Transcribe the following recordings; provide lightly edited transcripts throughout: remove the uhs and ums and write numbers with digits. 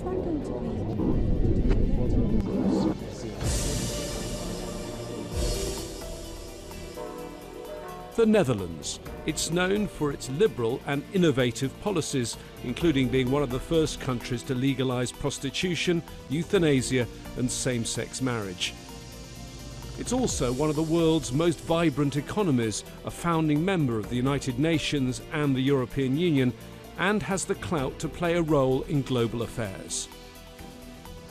one going to be? The Netherlands. It's known for its liberal and innovative policies, including being one of the first countries to legalise prostitution, euthanasia and same-sex marriage. It's also one of the world's most vibrant economies, a founding member of the United Nations and the European Union, and has the clout to play a role in global affairs.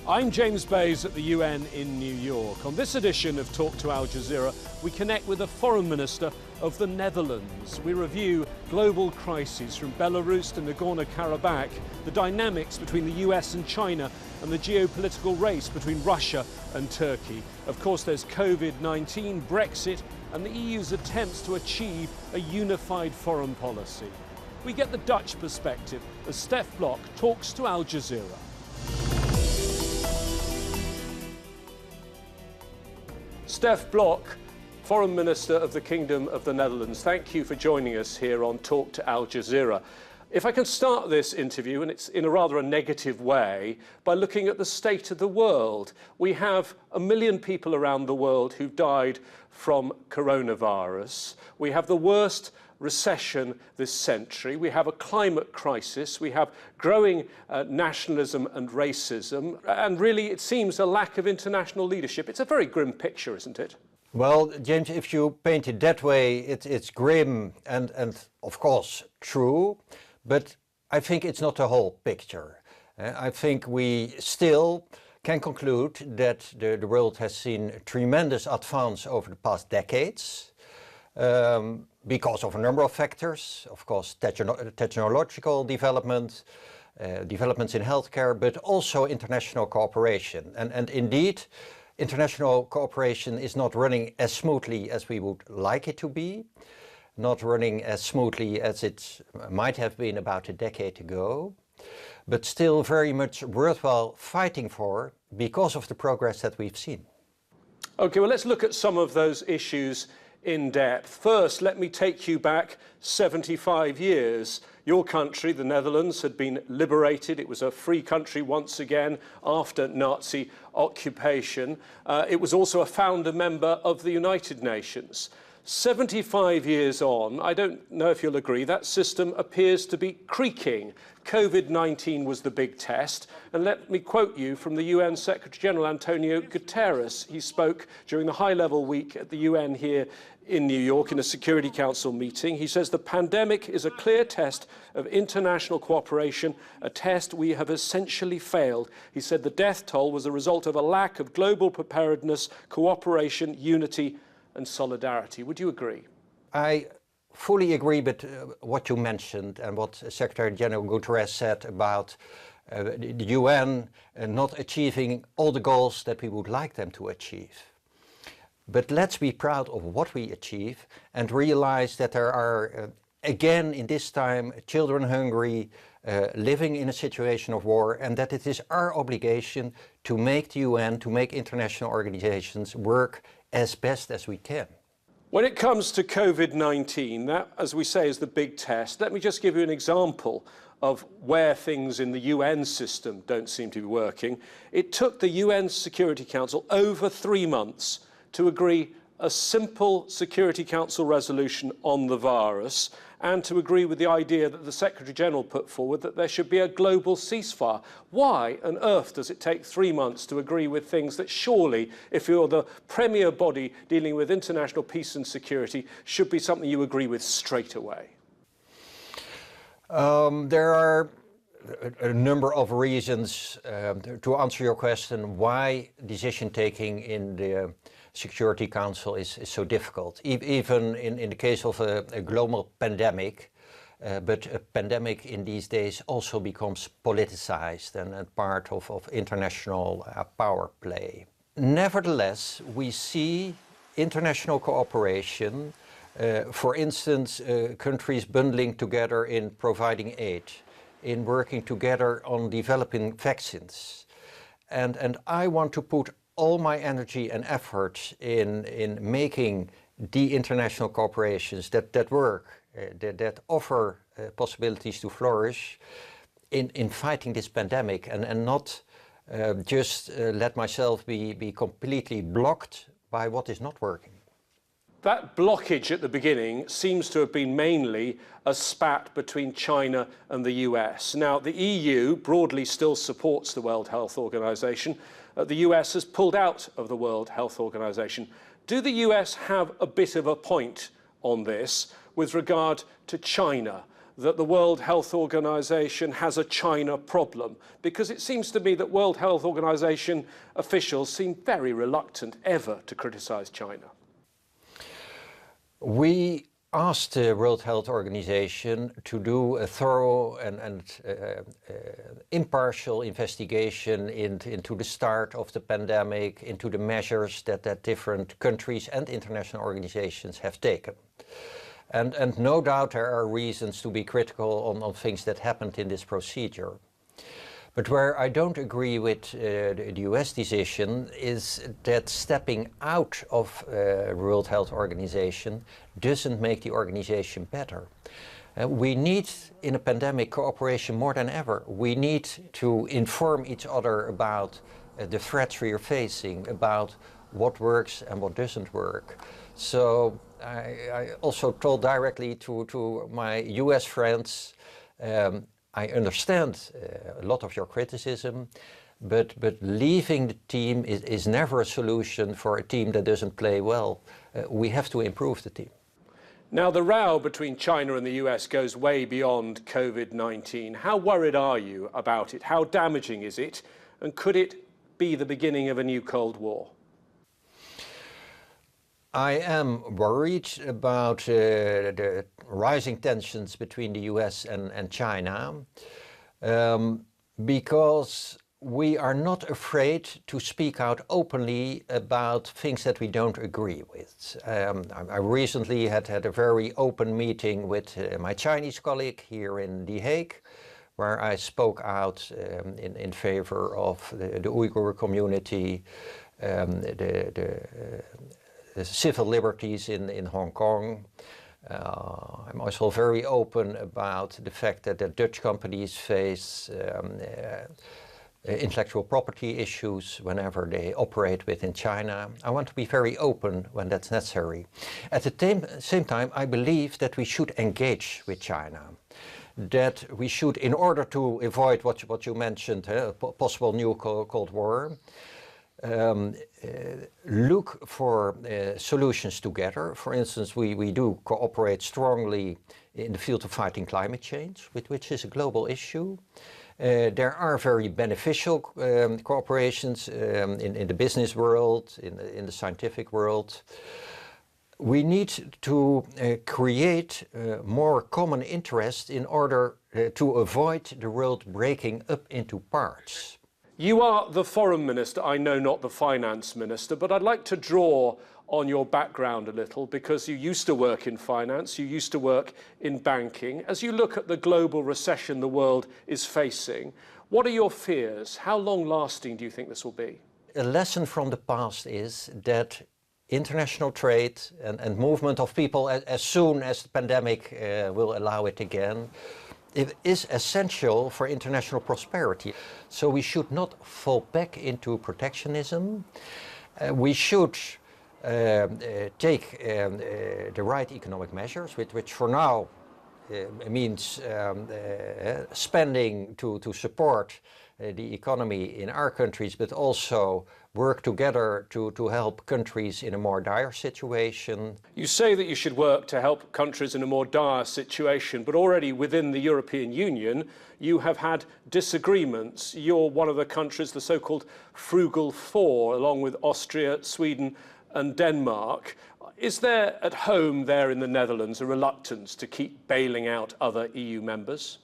I'm James Bays at the UN in New York. On this edition of Talk to Al Jazeera, we connect with the Foreign Minister of the Netherlands. We review global crises from Belarus to Nagorno-Karabakh, the dynamics between the US and China, and the geopolitical race between Russia and Turkey. Of course, there's COVID-19, Brexit, and the EU's attempts to achieve a unified foreign policy. We get the Dutch perspective as Stef Blok talks to Al Jazeera. Stef Blok, Foreign Minister of the Kingdom of the Netherlands, thank you for joining us here on Talk to Al Jazeera. If I can start this interview, and it's in a rather negative way, by looking at the state of the world. We have 1 million people around the world who've died from coronavirus. We have the worst recession this century. We have a climate crisis. We have growing nationalism and racism. And really, it seems a lack of international leadership. It's a very grim picture, isn't it? Well, James, if you paint it that way, it's grim and of course true, but I think it's not the whole picture. I think we still can conclude that the world has seen tremendous advance over the past decades because of a number of factors, of course technological development, developments in healthcare, but also international cooperation. And indeed, international cooperation is not running as smoothly as we would like it to be, not running as smoothly as it might have been about a decade ago, but still very much worthwhile fighting for because of the progress that we've seen. Okay, well, let's look at some of those issues in depth. First, let me take you back 75 years. Your country, the Netherlands, had been liberated. It was a free country once again after Nazi occupation. It was also a founder member of the United Nations. 75 years on, I don't know if you'll agree, that system appears to be creaking. COVID-19 was the big test, and let me quote you from the UN Secretary-General Antonio Guterres. He spoke during the high-level week at the UN here in New York in a Security Council meeting. He says the pandemic is a clear test of international cooperation, a test we have essentially failed. He said the death toll was the result of a lack of global preparedness, cooperation, unity and solidarity. Would you agree? I fully agree with what you mentioned and what Secretary General Guterres said about the UN not achieving all the goals that we would like them to achieve. But let's be proud of what we achieve and realize that there are, again in this time, children hungry, living in a situation of war, and that it is our obligation to make the UN, to make international organizations work as best as we can. When it comes to COVID-19, that, as we say, is the big test. Let me just give you an example of where things in the UN system don't seem to be working. It took the UN Security Council over 3 months to agree a simple Security Council resolution on the virus and to agree with the idea that the Secretary-General put forward that there should be a global ceasefire. Why on earth does it take 3 months to agree with things that surely, if you're the premier body dealing with international peace and security, should be something you agree with straight away? There are a number of reasons to answer your question why decision-taking in the Security Council is so difficult, even in the case of a global pandemic. But a pandemic in these days also becomes politicized and part of international power play. Nevertheless, we see international cooperation, for instance, countries bundling together in providing aid, in working together on developing vaccines. And I want to put all my energy and effort in making the international corporations that work, that offer possibilities to flourish, in fighting this pandemic and not just let myself be completely blocked by what is not working. That blockage at the beginning seems to have been mainly a spat between China and the US. Now, the EU broadly still supports the World Health Organization. The US has pulled out of the World Health Organization. Do the US have a bit of a point on this with regard to China, that the World Health Organization has a China problem? Because it seems to me that World Health Organization officials seem very reluctant ever to criticize China. We asked the World Health Organization to do a thorough and impartial investigation into the start of the pandemic, into the measures that different countries and international organizations have taken. And no doubt there are reasons to be critical on things that happened in this procedure. But where I don't agree with the US decision is that stepping out of World Health Organization doesn't make the organization better. We need, in a pandemic, cooperation more than ever. We need to inform each other about the threats we are facing, about what works and what doesn't work. So I also told directly to my US friends, I understand a lot of your criticism, but leaving the team is never a solution for a team that doesn't play well. We have to improve the team. Now, the row between China and the US goes way beyond COVID-19. How worried are you about it? How damaging is it? And could it be the beginning of a new Cold War? I am worried about the rising tensions between the US and China because we are not afraid to speak out openly about things that we don't agree with. I recently had a very open meeting with my Chinese colleague here in The Hague, where I spoke out in favor of the Uyghur community, the civil liberties in Hong Kong. I'm also very open about the fact that the Dutch companies face intellectual property issues whenever they operate within China. I want to be very open when that's necessary. At the same time, I believe that we should engage with China. That we should, in order to avoid what you mentioned, possible new Cold War, look for solutions together. For instance, we do cooperate strongly in the field of fighting climate change, which is a global issue. There are very beneficial cooperations in the business world, in the scientific world. We need to create more common interest in order to avoid the world breaking up into parts. You are the foreign minister, I know not the finance minister, but I'd like to draw on your background a little because you used to work in finance, you used to work in banking. As you look at the global recession the world is facing, what are your fears? How long-lasting do you think this will be? A lesson from the past is that international trade and movement of people as soon as the pandemic will allow it again, it is essential for international prosperity. So we should not fall back into protectionism. We should take the right economic measures, which for now means spending to support the economy in our countries, but also work together to help countries in a more dire situation. You say that you should work to help countries in a more dire situation, but already within the European Union, you have had disagreements. You're one of the countries, the so-called Frugal Four, along with Austria, Sweden and Denmark. Is there at home there in the Netherlands a reluctance to keep bailing out other EU members?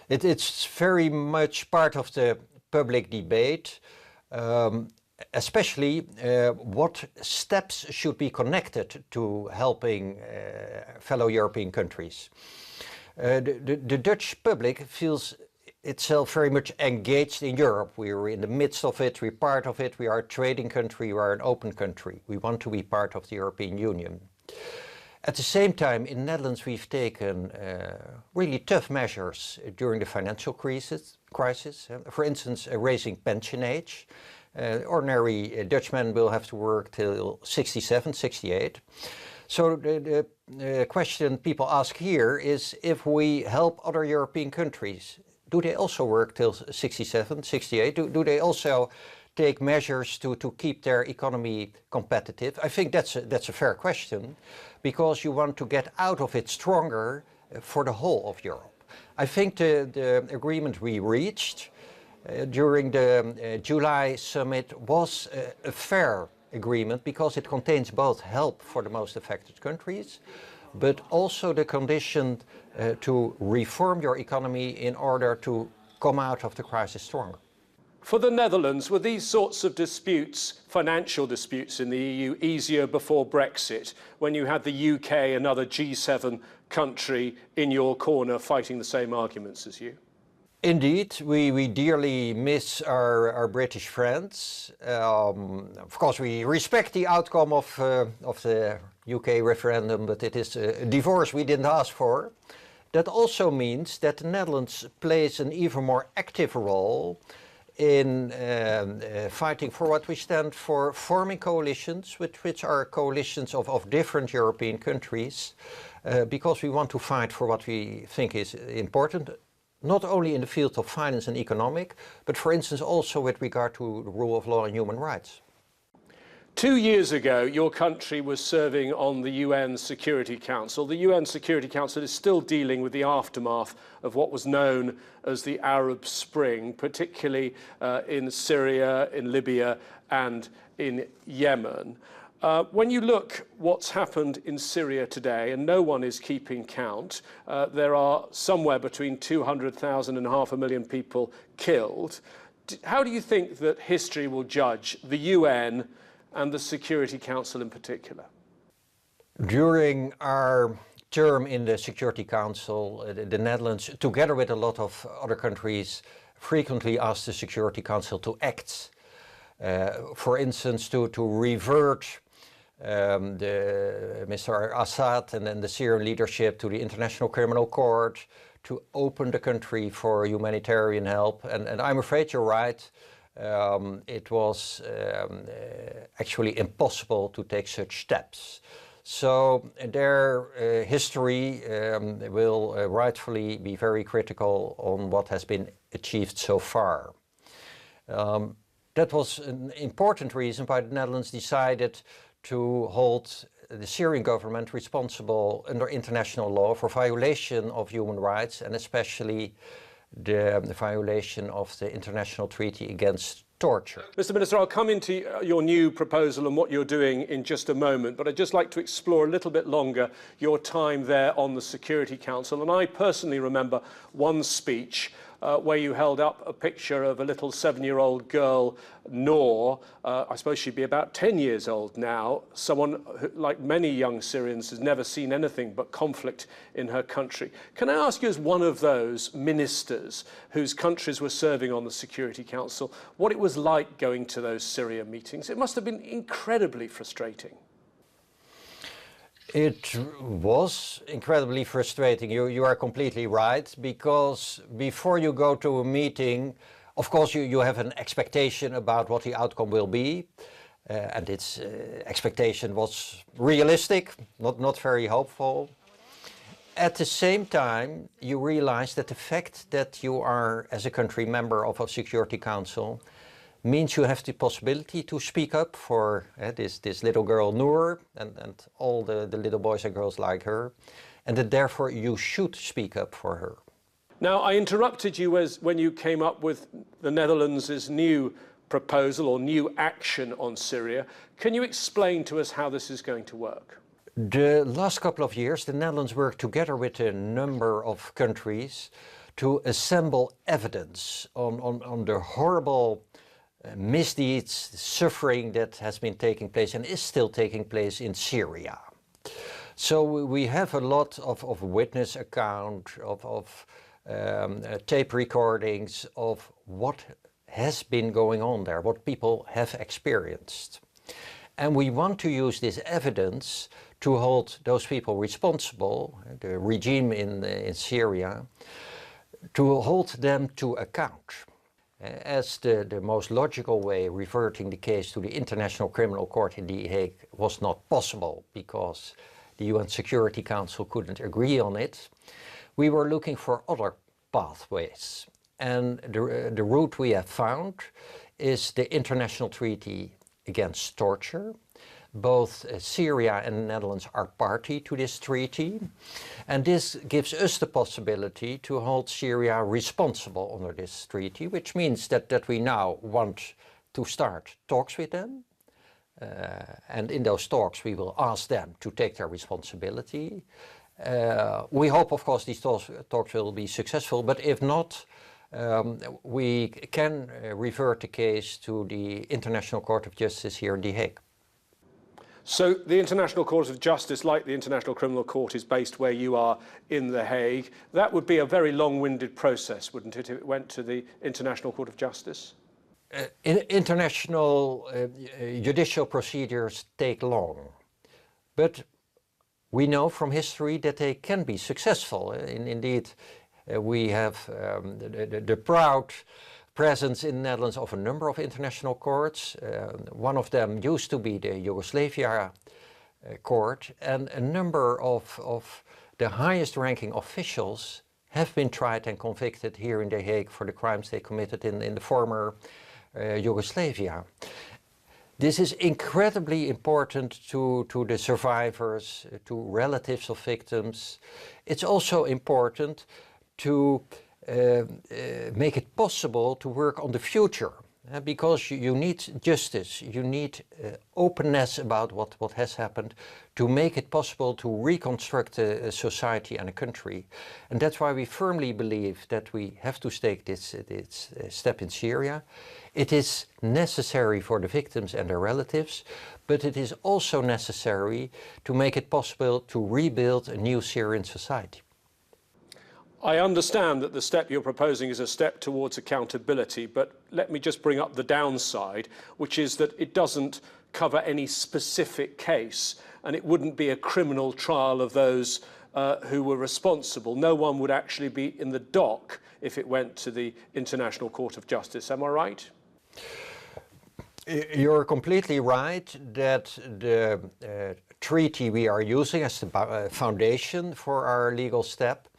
It's very much part of the public debate, especially what steps should be connected to helping fellow European countries. The Dutch public feels itself very much engaged in Europe. We're in the midst of it, we're part of it, we are a trading country, we are an open country. We want to be part of the European Union. At the same time, in the Netherlands, we've taken really tough measures during the financial crisis. For instance, raising pension age. Ordinary Dutchmen will have to work till 67, 68. So the question people ask here is, if we help other European countries, do they also work till 67, 68? Do they also take measures to keep their economy competitive? I think that's a fair question, because you want to get out of it stronger for the whole of Europe. I think the agreement we reached during the July summit was a fair agreement, because it contains both help for the most affected countries, but also the condition to reform your economy in order to come out of the crisis stronger. For the Netherlands, were these sorts of disputes, financial disputes in the EU, easier before Brexit, when you had the UK, another G7 country, in your corner fighting the same arguments as you? Indeed, we dearly miss our British friends. Of course, we respect the outcome of the UK referendum, but it is a divorce we didn't ask for. That also means that the Netherlands plays an even more active role in fighting for what we stand for, forming coalitions, which are coalitions of different European countries, because we want to fight for what we think is important, not only in the field of finance and economic, but for instance also with regard to the rule of law and human rights. 2 years ago, your country was serving on the UN Security Council. The UN Security Council is still dealing with the aftermath of what was known as the Arab Spring, particularly in Syria, in Libya, and in Yemen. When you look what's happened in Syria today, and no one is keeping count, there are somewhere between 200,000 and 500,000 people killed. How do you think that history will judge the UN and the Security Council in particular? During our term in the Security Council, the Netherlands, together with a lot of other countries, frequently asked the Security Council to act. For instance, to revert Mr. Assad and then the Syrian leadership to the International Criminal Court, to open the country for humanitarian help. And I'm afraid you're right. It was actually impossible to take such steps. So their history will rightfully be very critical on what has been achieved so far. That was an important reason why the Netherlands decided to hold the Syrian government responsible under international law for violation of human rights, and especially the violation of the International Treaty Against Torture. Mr. Minister, I'll come into your new proposal and what you're doing in just a moment, but I'd just like to explore a little bit longer your time there on the Security Council. And I personally remember one speech where you held up a picture of a little 7-year-old girl, Noor. I suppose she'd be about 10 years old now, someone who, like many young Syrians, has never seen anything but conflict in her country. Can I ask you, as one of those ministers whose countries were serving on the Security Council, what it was like going to those Syria meetings? It must have been incredibly frustrating. It was incredibly frustrating. You are completely right, because before you go to a meeting, of course you have an expectation about what the outcome will be, and its expectation was realistic, not very hopeful. At the same time, you realize that the fact that you are, as a country, member of a Security Council means you have the possibility to speak up for this little girl Noor and all the little boys and girls like her, and that therefore you should speak up for her. Now, I interrupted you when you came up with the Netherlands' new proposal or new action on Syria. Can you explain to us how this is going to work? The last couple of years, the Netherlands worked together with a number of countries to assemble evidence on the horrible misdeeds, suffering that has been taking place and is still taking place in Syria. So we have a lot of witness account, of tape recordings of what has been going on there, what people have experienced. And we want to use this evidence to hold those people responsible, the regime in Syria, to hold them to account. As the most logical way, reverting the case to the International Criminal Court in The Hague was not possible because the UN Security Council couldn't agree on it, we were looking for other pathways. And the route we have found is the International Treaty Against Torture. Both Syria and the Netherlands are party to this treaty, and this gives us the possibility to hold Syria responsible under this treaty, which means that we now want to start talks with them, and in those talks we will ask them to take their responsibility. We hope, of course, these talks will be successful, but if not, we can revert the case to the International Court of Justice here in The Hague. So the International Court of Justice, like the International Criminal Court, is based where you are in The Hague. That would be a very long-winded process, wouldn't it, if it went to the International Court of Justice? International judicial procedures take long, but we know from history that they can be successful. Indeed, we have the proud presence in the Netherlands of a number of international courts. One of them used to be the Yugoslavia court, and a number of the highest ranking officials have been tried and convicted here in The Hague for the crimes they committed in the former Yugoslavia. This is incredibly important to the survivors, to relatives of victims. It's also important to make it possible to work on the future, because you need justice, you need openness about what has happened to make it possible to reconstruct a society and a country. And that's why we firmly believe that we have to take this step in Syria. It is necessary for the victims and their relatives, but it is also necessary to make it possible to rebuild a new Syrian society. I understand that the step you're proposing is a step towards accountability, but let me just bring up the downside, which is that it doesn't cover any specific case, and it wouldn't be a criminal trial of those who were responsible. No one would actually be in the dock if it went to the International Court of Justice. Am I right? You're completely right that the treaty we are using as the foundation for our legal step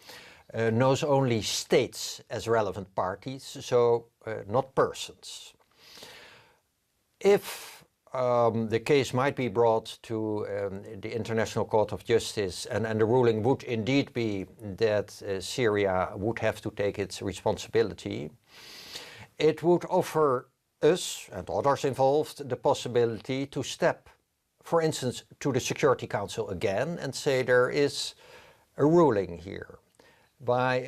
knows only states as relevant parties, so not persons. If the case might be brought to the International Court of Justice, and the ruling would indeed be that Syria would have to take its responsibility, it would offer us and others involved the possibility to step, for instance, to the Security Council again and say there is a ruling here by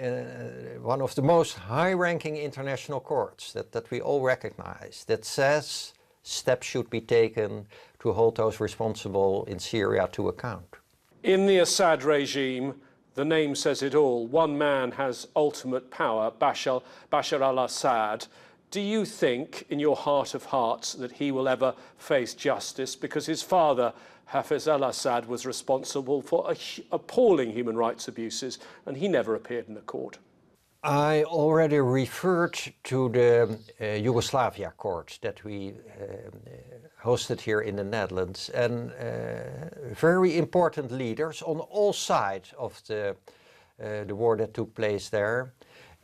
one of the most high-ranking international courts that we all recognize, that says steps should be taken to hold those responsible in Syria to account. In the Assad regime, the name says it all. One man has ultimate power, Bashar al-Assad. Do you think, in your heart of hearts, that he will ever face justice? Because his father, Hafez al-Assad, was responsible for appalling human rights abuses, and he never appeared in a court. I already referred to the Yugoslavia court that we hosted here in the Netherlands, and very important leaders on all sides of the war that took place there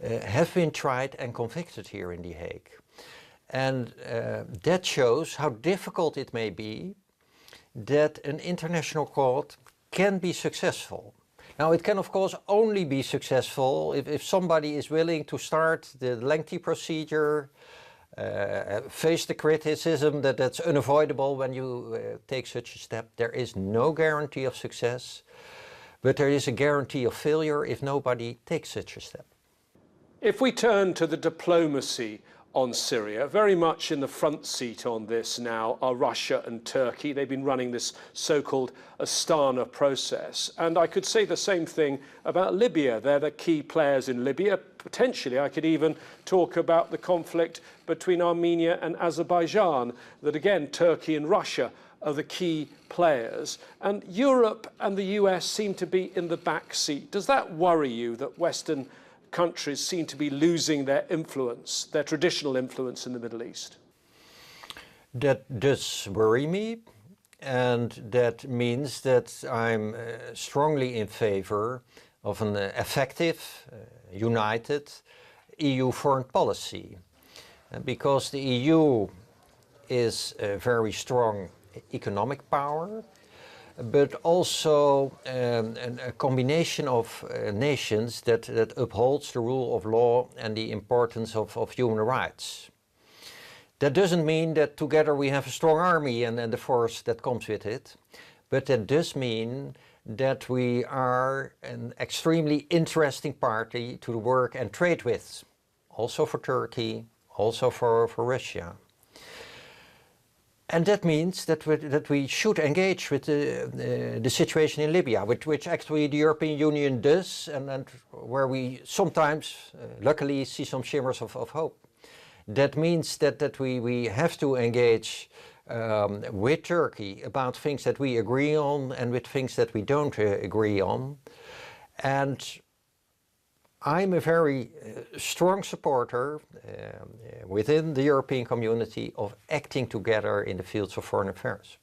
have been tried and convicted here in The Hague. And that shows how difficult it may be that an international court can be successful. Now, it can, of course, only be successful if somebody is willing to start the lengthy procedure, face the criticism that's unavoidable when you take such a step. There is no guarantee of success, but there is a guarantee of failure if nobody takes such a step. If we turn to the diplomacy on Syria, very much in the front seat on this now are Russia and Turkey. They've been running this so-called Astana process. And I could say the same thing about Libya. They're the key players in Libya. Potentially, I could even talk about the conflict between Armenia and Azerbaijan, that again, Turkey and Russia are the key players, and Europe and the US seem to be in the back seat. Does that worry you that Western countries seem to be losing their influence, their traditional influence in the Middle East? That does worry me, and that means that I'm strongly in favor of an effective, united EU foreign policy, because the EU is a very strong economic power, but also a combination of nations that upholds the rule of law and the importance of human rights. That doesn't mean that together we have a strong army and the force that comes with it, but that does mean that we are an extremely interesting party to work and trade with, also for Turkey, also for Russia. And that means that we should engage with the situation in Libya, which actually the European Union does, and where we sometimes, luckily, see some shimmers of hope. That means that we have to engage with Turkey about things that we agree on and with things that we don't agree on. And I'm a very strong supporter within the European community of acting together in the fields of foreign affairs.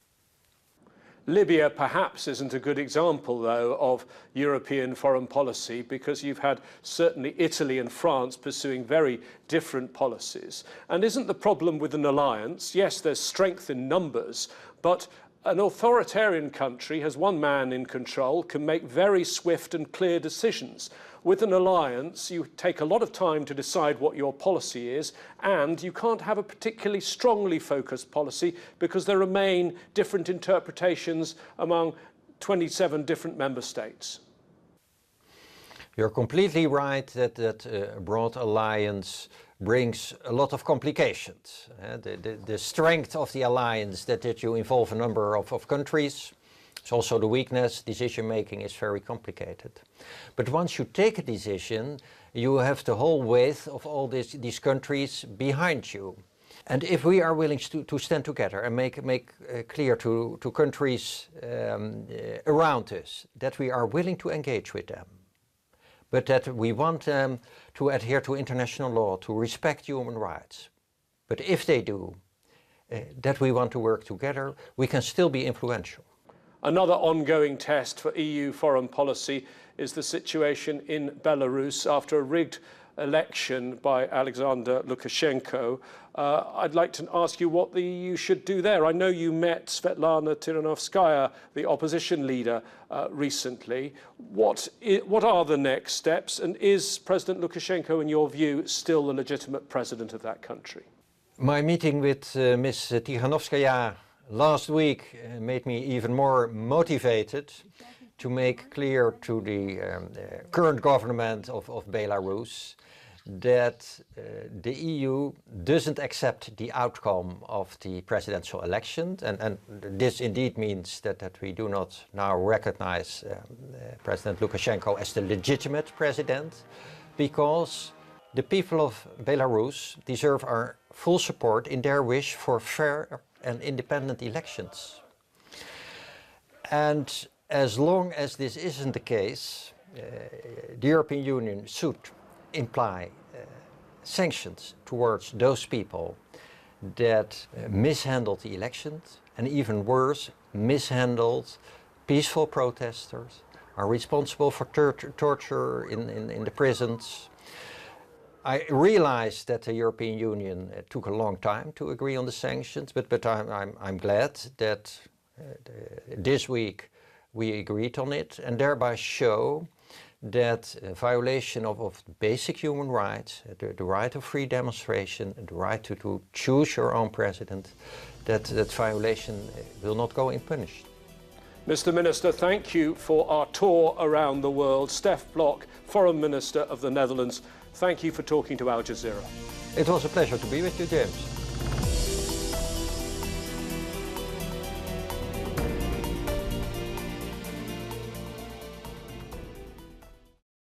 Libya perhaps isn't a good example, though, of European foreign policy, because you've had certainly Italy and France pursuing very different policies. And isn't the problem with an alliance, yes, there's strength in numbers, but an authoritarian country has one man in control, can make very swift and clear decisions. With an alliance, you take a lot of time to decide what your policy is, and you can't have a particularly strongly focused policy because there remain different interpretations among 27 different member states. You're completely right that a broad alliance brings a lot of complications. The strength of the alliance that you involve a number of countries. It's also the weakness. Decision making is very complicated. But once you take a decision, you have the whole weight of all these countries behind you. And if we are willing to stand together and make clear to countries around us that we are willing to engage with them, but that we want them to adhere to international law, to respect human rights. But if they do, that we want to work together, we can still be influential. Another ongoing test for EU foreign policy is the situation in Belarus after a rigged election by Alexander Lukashenko. I'd like to ask you what the EU should do there. I know you met Svetlana Tikhanovskaya, the opposition leader, recently. What are the next steps, and is President Lukashenko, in your view, still the legitimate president of that country? My meeting with Ms. Tikhanovskaya last week made me even more motivated to make clear to the current government of Belarus that the EU doesn't accept the outcome of the presidential election, and this indeed means that we do not now recognize President Lukashenko as the legitimate president, because the people of Belarus deserve our full support in their wish for fair and independent elections. And as long as this isn't the case, the European Union should imply sanctions towards those people that mishandled the elections, and even worse, mishandled peaceful protesters, are responsible for torture in the prisons. I realize that the European Union took a long time to agree on the sanctions, but I'm glad that this week we agreed on it, and thereby show that violation of basic human rights, the right of free demonstration, the right to choose your own president, that violation will not go unpunished. Mr. Minister, thank you for our tour around the world. Stef Blok, Foreign Minister of the Netherlands, thank you for talking to Al Jazeera. It was a pleasure to be with you, James.